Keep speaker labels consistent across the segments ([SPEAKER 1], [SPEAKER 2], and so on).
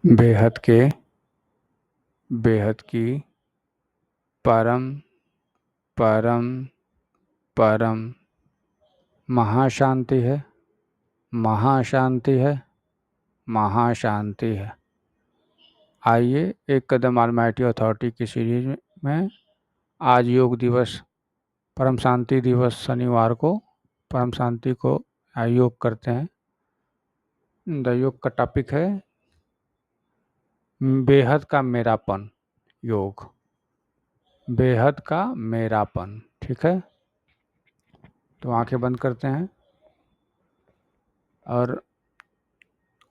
[SPEAKER 1] बेहद के बेहद की परम परम परम महाशांति है। महाशांति है। महाशांति है। आइए एक कदम ऑलमाइटी अथॉरिटी की सीरीज में आज योग दिवस परम शांति दिवस शनिवार को परम शांति को योग करते हैं। योग का टॉपिक है बेहद का मेरापन योग। बेहद का मेरापन। ठीक है, तो आंखें बंद करते हैं और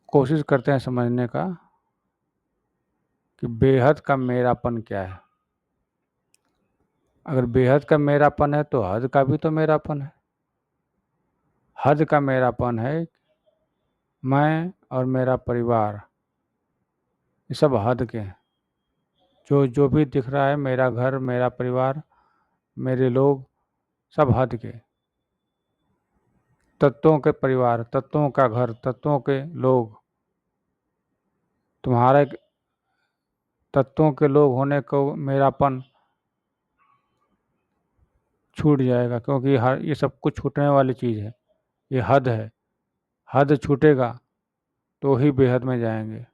[SPEAKER 1] कोशिश करते हैं समझने का कि बेहद का मेरापन क्या है। अगर बेहद का मेरापन है तो हद का भी तो मेरापन है। हद का मेरापन है मैं और मेरा परिवार, ये सब हद के हैं। जो भी दिख रहा है, मेरा घर, मेरा परिवार, मेरे लोग, सब हद के। तत्वों के परिवार, तत्वों का घर, तत्वों के लोग। तुम्हारे तत्वों के लोग होने को मेरापन छूट जाएगा, क्योंकि ये सब कुछ छूटने वाली चीज़ है। ये हद है। हद छूटेगा तो ही बेहद में जाएंगे।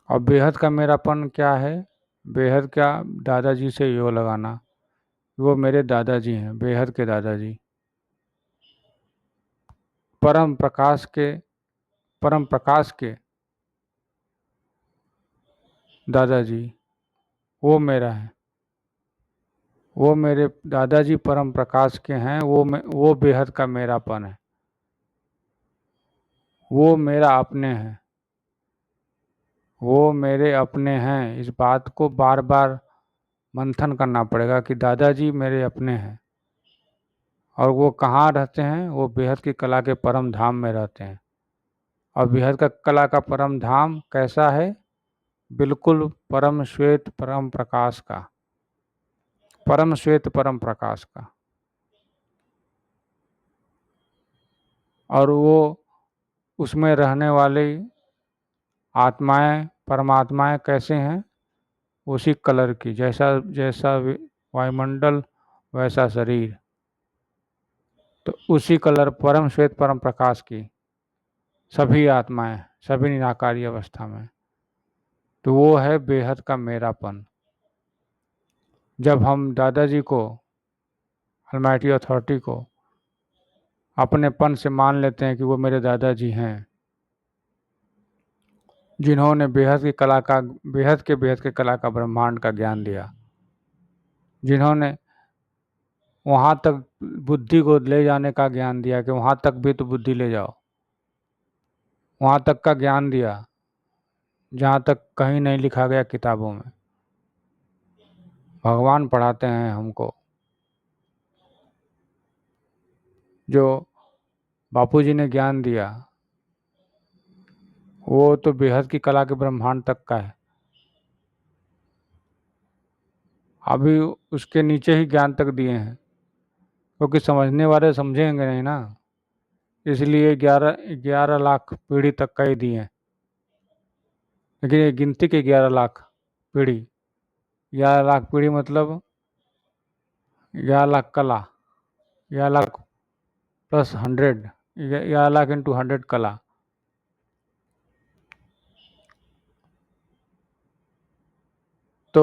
[SPEAKER 1] और बेहद का मेरापन क्या है? बेहद का दादाजी से योग लगाना। वो मेरे दादाजी हैं, बेहद के दादाजी, परम प्रकाश के दादाजी। वो मेरा है। वो मेरे दादाजी परम प्रकाश के हैं। वो बेहद का मेरापन है। वो मेरा अपने हैं। वो मेरे अपने हैं। इस बात को बार बार मंथन करना पड़ेगा कि दादाजी मेरे अपने हैं। और वो कहाँ रहते हैं? वो बेहद की कला के परम धाम में रहते हैं। और बेहद का कला का परम धाम कैसा है? बिल्कुल परम श्वेत परम प्रकाश का। परम श्वेत परम प्रकाश का। और वो उसमें रहने वाली आत्माएं, परमात्माएं कैसे हैं? उसी कलर की, जैसा जैसा वायुमंडल वैसा शरीर। तो उसी कलर परम श्वेत परम प्रकाश की सभी आत्माएं, सभी निराकारी अवस्था में। तो वो है बेहद का मेरापन। जब हम दादाजी को, अलमाइटी अथॉरिटी को अपनेपन से मान लेते हैं कि वो मेरे दादाजी हैं, जिन्होंने बेहद के कला का ब्रह्मांड का ज्ञान दिया, जिन्होंने वहाँ तक बुद्धि को ले जाने का ज्ञान दिया कि वहाँ तक भी तो बुद्धि ले जाओ, वहाँ तक का ज्ञान दिया जहाँ तक कहीं नहीं लिखा गया किताबों में। भगवान पढ़ाते हैं हमको। जो बापूजी ने ज्ञान दिया वो तो बेहद की कला के ब्रह्मांड तक का है। अभी उसके नीचे ही ज्ञान तक दिए हैं, क्योंकि समझने वाले समझेंगे नहीं ना, इसलिए 11 लाख पीढ़ी तक का ही दिए हैं। लेकिन ये गिनती के 11 लाख पीढ़ी, 11 लाख पीढ़ी मतलब 11 लाख कला, 11 लाख प्लस 100, 11 लाख इंटू 100 कला। तो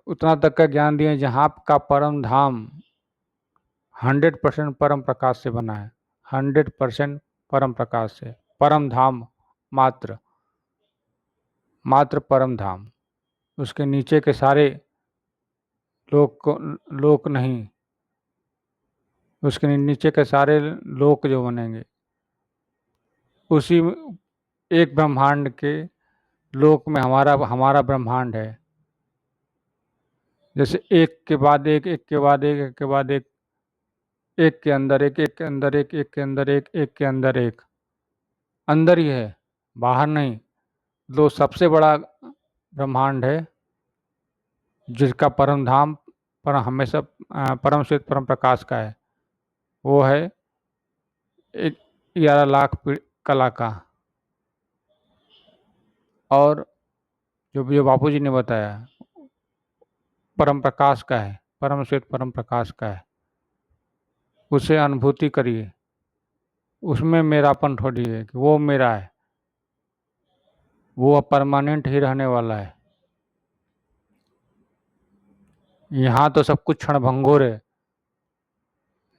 [SPEAKER 1] उतना तक का ज्ञान दिए जहाँ का परम धाम 100% परम प्रकाश से बना है। 100% परम प्रकाश से। परम धाम मात्र परम धाम। उसके नीचे के सारे लोक नहीं, उसके नीचे के सारे लोक जो बनेंगे उसी एक ब्रह्मांड के लोक में हमारा ब्रह्मांड है। जैसे एक के बाद एक, एक के बाद एक, एक के बाद एक, एक के अंदर एक, एक के अंदर एक, एक के अंदर एक, एक के अंदर एक, अंदर ही है, बाहर नहीं। जो सबसे बड़ा ब्रह्मांड है जिसका परम धाम पर हमेशा परम श्वेत परम प्रकाश का है, वो है 11 लाख कला का। और जो बापूजी ने बताया परम प्रकाश का है, परम श्वेत परम प्रकाश का है, उसे अनुभूति करिए। उसमें मेरापन थोड़ी है कि वो मेरा है, वो अब परमानेंट ही रहने वाला है। यहाँ तो सब कुछ क्षणभंगुर है,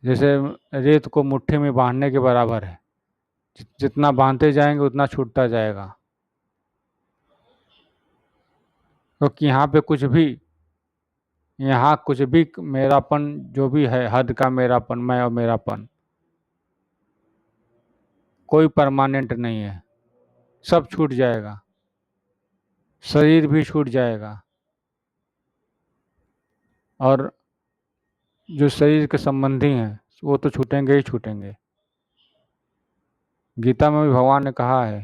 [SPEAKER 1] जैसे रेत को मुट्ठी में बांधने के बराबर है। जितना बांधते जाएंगे उतना छूटता जाएगा, क्योंकि यहाँ कुछ भी मेरापन जो भी है, हद का मेरापन, मैं और मेरापन, कोई परमानेंट नहीं है। सब छूट जाएगा, शरीर भी छूट जाएगा, और जो शरीर के संबंधी हैं वो तो छूटेंगे ही छूटेंगे। गीता में भी भगवान ने कहा है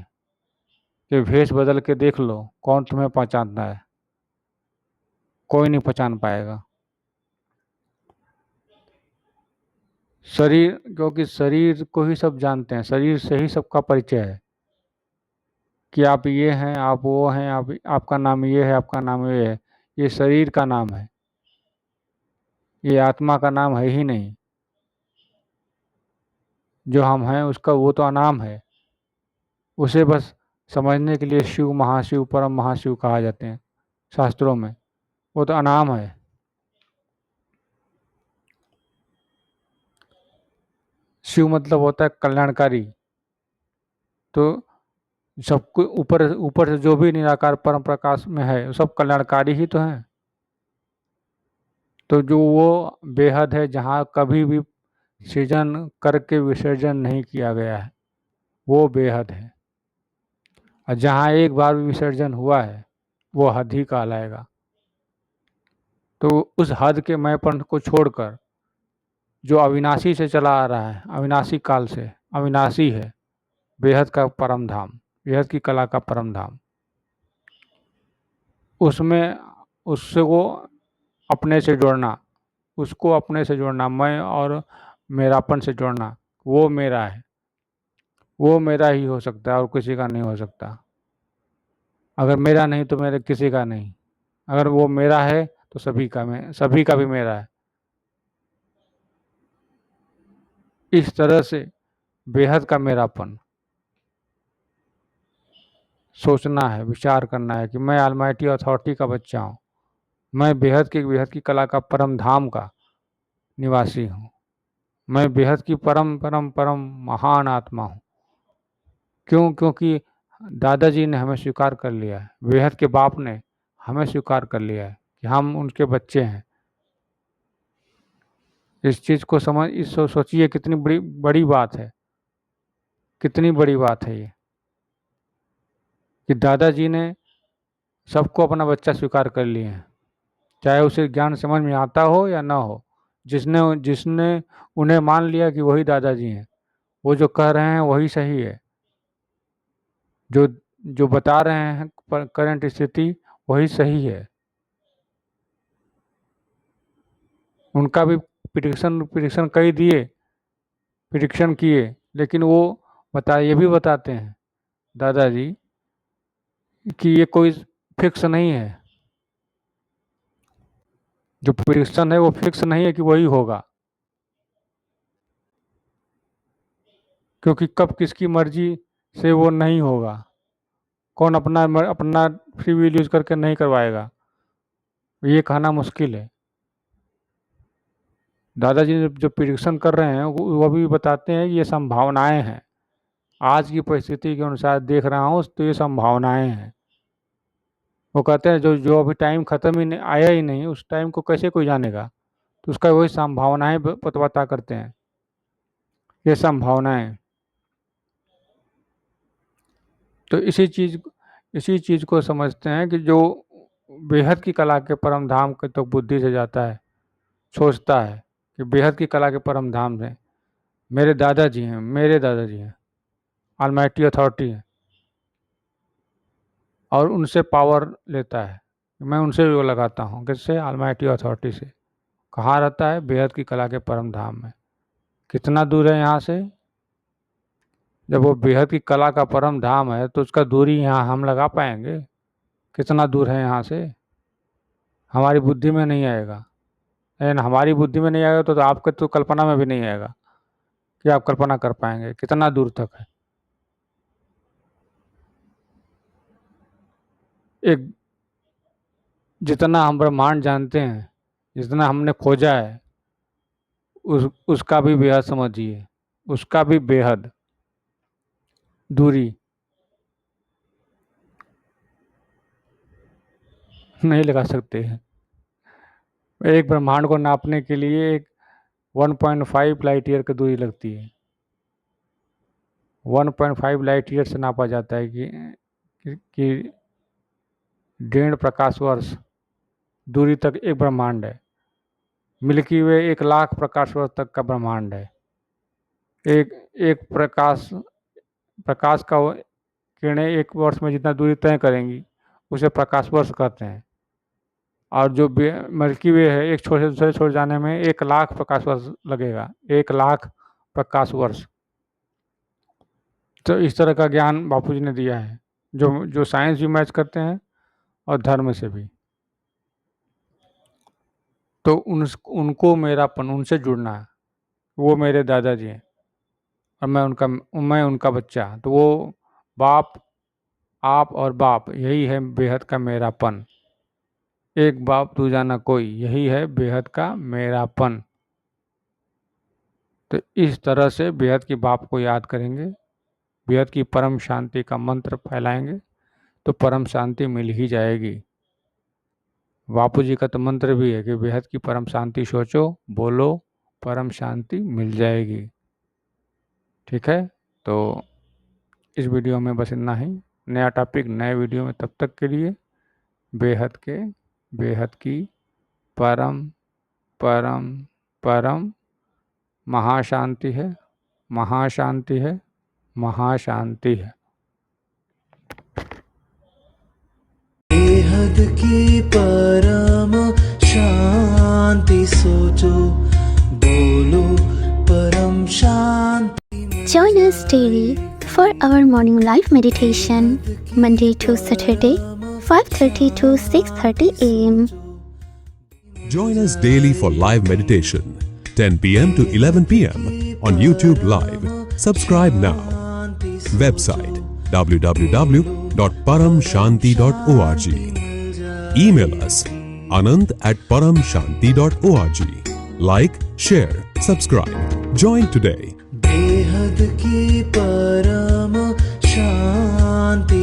[SPEAKER 1] कि भेष बदल के देख लो, कौन तुम्हें पहचानता है? कोई नहीं पहचान पाएगा। शरीर, क्योंकि शरीर को ही सब जानते हैं, शरीर से ही सबका परिचय है कि आप ये हैं, आप वो हैं, आपका नाम ये है, आपका नाम ये है। ये शरीर का नाम है, ये आत्मा का नाम है ही नहीं। जो हम हैं उसका वो तो अनाम है। उसे बस समझने के लिए शिव, महाशिव, परम महाशिव कहा जाते हैं शास्त्रों में। वो तो अनाम है। शिव मतलब होता है कल्याणकारी। तो सबको ऊपर ऊपर से जो भी निराकार परम प्रकाश में है वो सब कल्याणकारी ही तो है। तो जो वो बेहद है जहाँ कभी भी सृजन करके विसर्जन नहीं किया गया है, वो बेहद है। और जहाँ एक बार भी विसर्जन हुआ है वो हद ही कहलाएगा। तो उस हद के मैंपन को छोड़कर जो अविनाशी से चला आ रहा है, अविनाशी काल से अविनाशी है, बेहद का परम धाम, बेहद की कला का परम धाम, उसमें उससे वो अपने से जोड़ना, उसको अपने से जोड़ना, मैं और मेरापन से जोड़ना, वो मेरा है, वो मेरा ही हो सकता है और किसी का नहीं हो सकता। अगर मेरा नहीं तो मेरे किसी का नहीं, अगर वो मेरा है तो सभी का भी मेरा है। इस तरह से बेहद का मेरापन सोचना है, विचार करना है कि मैं ऑलमाइटी अथॉरिटी का बच्चा हूँ, मैं बेहद की कला का परम धाम का निवासी हूँ, मैं बेहद की परम परम परम महान आत्मा हूँ। क्यों? क्योंकि दादाजी ने हमें स्वीकार कर लिया है, बेहद के बाप ने हमें स्वीकार कर लिया है कि हम उनके बच्चे हैं। इस चीज़ को सोचिए कितनी बड़ी बड़ी बात है, कितनी बड़ी बात है ये, कि दादाजी ने सबको अपना बच्चा स्वीकार कर लिए हैं, चाहे उसे ज्ञान समझ में आता हो या ना हो। जिसने जिसने उन्हें मान लिया कि वही दादाजी हैं, वो जो कह रहे हैं वही सही है, जो जो बता रहे हैं करंट स्थिति वही सही है। उनका भी प्रिडिक्शन कई दिए, प्रिडिक्शन किए, लेकिन वो ये भी बताते हैं दादाजी कि ये कोई फिक्स नहीं है, जो प्रिडिक्शन है वो फिक्स नहीं है कि वही होगा, क्योंकि कब किसकी मर्जी से वो नहीं होगा, कौन अपना अपना फ्री विल यूज करके नहीं करवाएगा, ये कहना मुश्किल है। दादाजी जो प्रिडिक्शन कर रहे हैं वो भी बताते हैं कि ये संभावनाएं हैं, आज की परिस्थिति के अनुसार देख रहा हूँ तो ये संभावनाएं हैं। वो कहते हैं जो जो अभी टाइम खत्म ही नहीं आया ही नहीं, उस टाइम को कैसे कोई जानेगा, तो उसका वही संभावनाएं बता करते हैं, ये संभावनाएं। तो इसी चीज़ को समझते हैं कि जो बेहद की कला के परम धाम के तो बुद्धि से जाता है, सोचता है कि बेहद की कला के परम धाम से मेरे दादाजी हैं, ऑलमाइटी अथॉरिटी है, और उनसे पावर लेता है। मैं उनसे भी वो लगाता हूँ, किससे? ऑलमाइटी अथॉरिटी से। कहाँ रहता है? बेहद की कला के परम धाम में। कितना दूर है यहाँ से? जब वो बेहद की कला का परम धाम है तो उसका दूरी यहाँ हम लगा पाएंगे? कितना दूर है यहाँ से? हमारी बुद्धि में नहीं आएगा। लेकिन हमारी बुद्धि में नहीं आएगा तो आपके तो कल्पना में भी नहीं आएगा कि आप कल्पना कर पाएंगे कितना दूर तक है। एक जितना हम ब्रह्मांड जानते हैं, जितना हमने खोजा है, उसका भी बेहद समझिए, उसका भी बेहद दूरी नहीं लगा सकते हैं। एक ब्रह्मांड को नापने के लिए एक 1.5 लाइट ईयर की दूरी लगती है। 1.5 लाइट ईयर से नापा जाता है कि 1.5 प्रकाश वर्ष दूरी तक एक ब्रह्मांड है। मिल्की वे 1 लाख प्रकाश वर्ष तक का ब्रह्मांड है। एक एक प्रकाश का किरणें 1 वर्ष में जितना दूरी तय करेंगी उसे प्रकाश वर्ष कहते हैं। और जो मिल्की वे है, एक छोर से दूसरे छोर जाने में 1 लाख प्रकाश वर्ष लगेगा। 1 लाख प्रकाश वर्ष। तो इस तरह का ज्ञान बापूजी ने दिया है, जो साइंस भी मैच करते हैं और धर्म से भी। तो उनको मेरापन, उनसे जुड़ना है। वो मेरे दादाजी हैं और मैं उनका बच्चा। तो वो बाप, आप और बाप, यही है बेहद का मेरापन। एक बाप दूजा ना कोई, यही है बेहद का मेरापन। तो इस तरह से बेहद की बाप को याद करेंगे, बेहद की परम शांति का मंत्र फैलाएंगे तो परम शांति मिल ही जाएगी। बापू जी का तो मंत्र भी है कि बेहद की परम शांति सोचो, बोलो, परम शांति मिल जाएगी। ठीक है, तो इस वीडियो में बस इतना ही। नया टॉपिक नए वीडियो में, तब तक के लिए बेहद की परम परम परम महाशांति है, महाशांति है, महाशांति है।
[SPEAKER 2] बेहद की परम शांति सोचो, बोलो परम शांति।
[SPEAKER 3] Join us daily for our morning live meditation, Monday to Saturday, 5:30 to 6:30 a.m.
[SPEAKER 4] Join us daily for live meditation, 10 p.m. to 11 p.m. on YouTube Live. Subscribe now. Website www.paramshanti.org. Email us anant@paramshanti.org. Like, share, subscribe. Join today.
[SPEAKER 2] बेहद की परम शांति